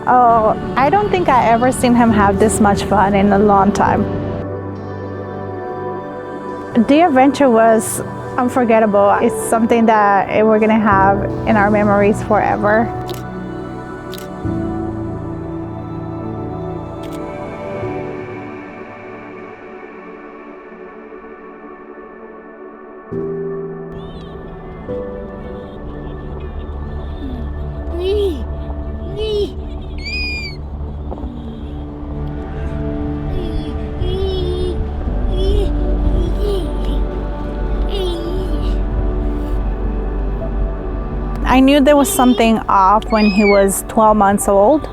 Oh, I don't think I ever seen him have this much fun in a long time. The adventure was unforgettable. It's something that we're gonna have in our memories forever. I knew there was something off when he was 12 months old.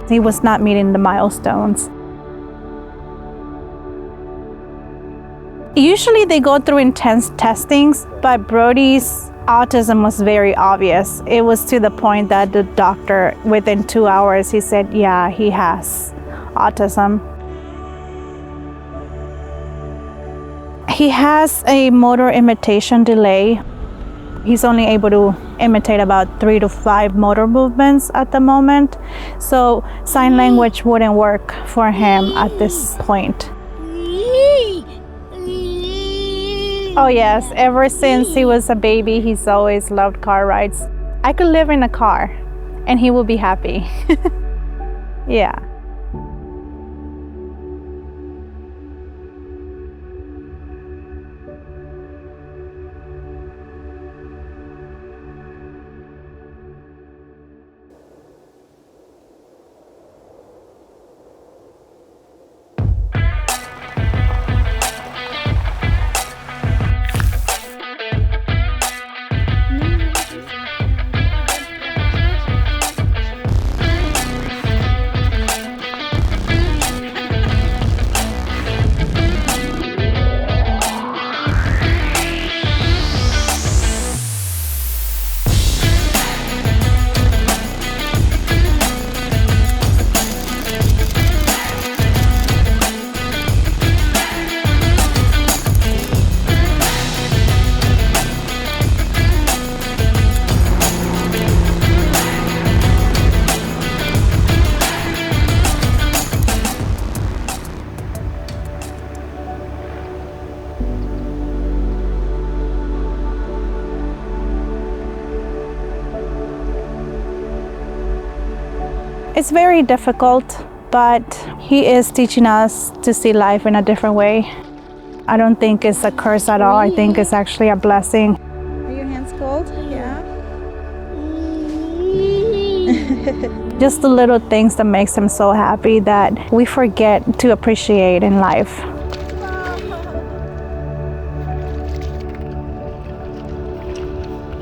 He was not meeting the milestones. Usually they go through intense testings, but Brody's autism was very obvious. It was to the point that the doctor, within 2 hours, he said, yeah, he has autism. He has a motor imitation delay. He's only able to imitate about 3 to 5 motor movements at the moment. So sign language wouldn't work for him at this point. Oh yes, ever since he was a baby, he's always loved car rides. I could live in a car and he will be happy. Yeah. It's very difficult, but he is teaching us to see life in a different way. I don't think it's a curse at all. I think it's actually a blessing. Are your hands cold? Yeah. Just the little things that makes him so happy that we forget to appreciate in life.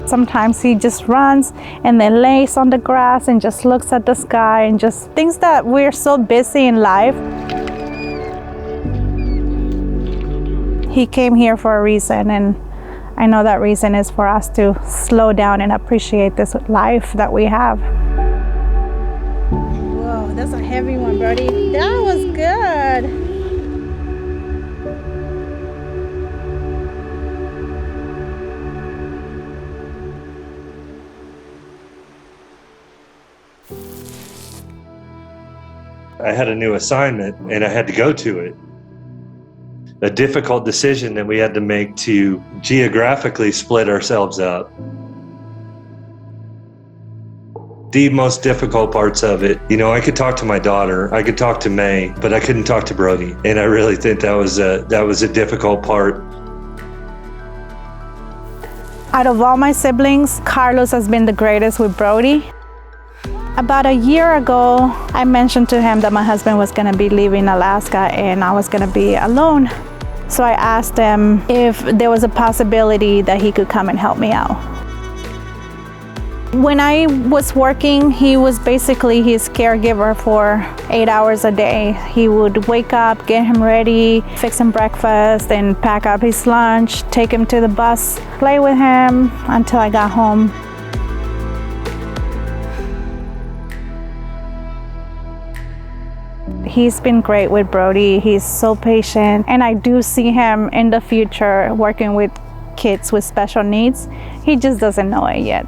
Sometimes he just runs and then lays on the grass and just looks at the sky and just thinks that we're so busy in life. He came here for a reason, and I know that reason is for us to slow down and appreciate this life that we have. Whoa, that's a heavy one, Brody. That was good. I had a new assignment and I had to go to it. A difficult decision that we had to make to geographically split ourselves up. The most difficult parts of it, I could talk to my daughter, I could talk to May, but I couldn't talk to Brody. And I really think that was a difficult part. Out of all my siblings, Carlos has been the greatest with Brody. About a year ago, I mentioned to him that my husband was going to be leaving Alaska and I was going to be alone. So I asked him if there was a possibility that he could come and help me out. When I was working, he was basically his caregiver for 8 hours a day. He would wake up, get him ready, fix him breakfast, and pack up his lunch, take him to the bus, play with him until I got home. He's been great with Brody. He's so patient, and I do see him in the future working with kids with special needs. He just doesn't know it yet.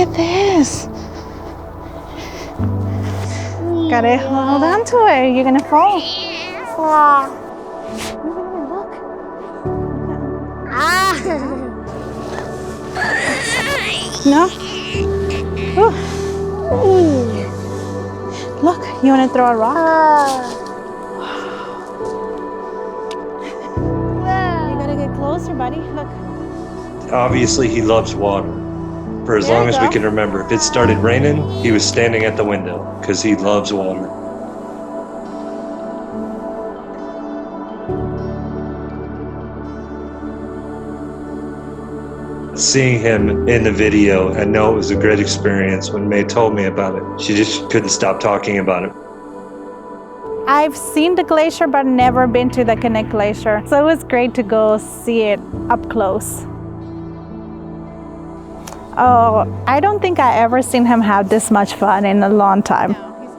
at this. Gotta hold on to it. You're gonna fall. Look. No? Ooh. Look, you wanna throw a rock? You gotta get closer, buddy. Look. Obviously, he loves water. For as long as we can remember. If it started raining, he was standing at the window because he loves water. Seeing him in the video, I know it was a great experience. When May told me about it, she just couldn't stop talking about it. I've seen the glacier, but never been to the Knik Glacier. So it was great to go see it up close. Oh, I don't think I ever seen him have this much fun in a long time. No, he's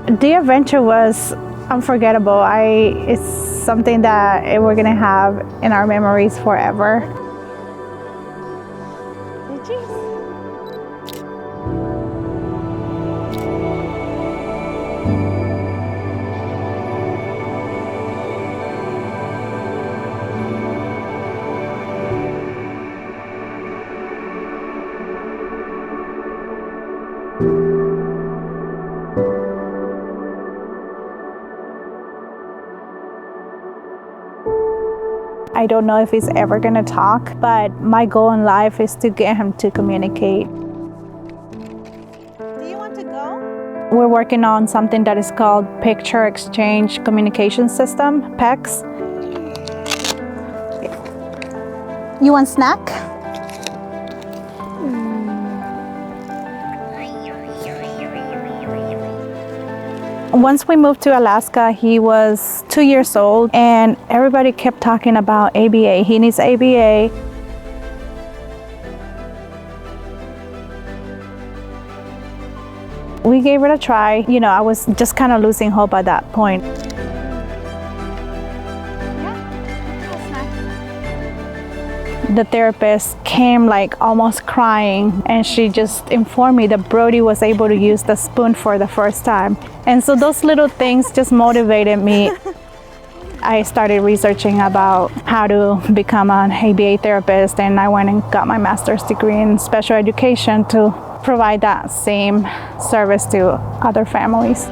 good. The adventure was unforgettable. It's something that we're gonna have in our memories forever. I don't know if he's ever gonna talk, but my goal in life is to get him to communicate. Do you want to go? We're working on something that is called Picture Exchange Communication System, PECS. You want snack? Once we moved to Alaska, he was 2 years old, and everybody kept talking about ABA. He needs ABA. We gave it a try. You know, I was just kind of losing hope at that point. The therapist came like almost crying, and she just informed me that Brody was able to use the spoon for the first time. And so those little things just motivated me. I started researching about how to become an ABA therapist, and I went and got my master's degree in special education to provide that same service to other families.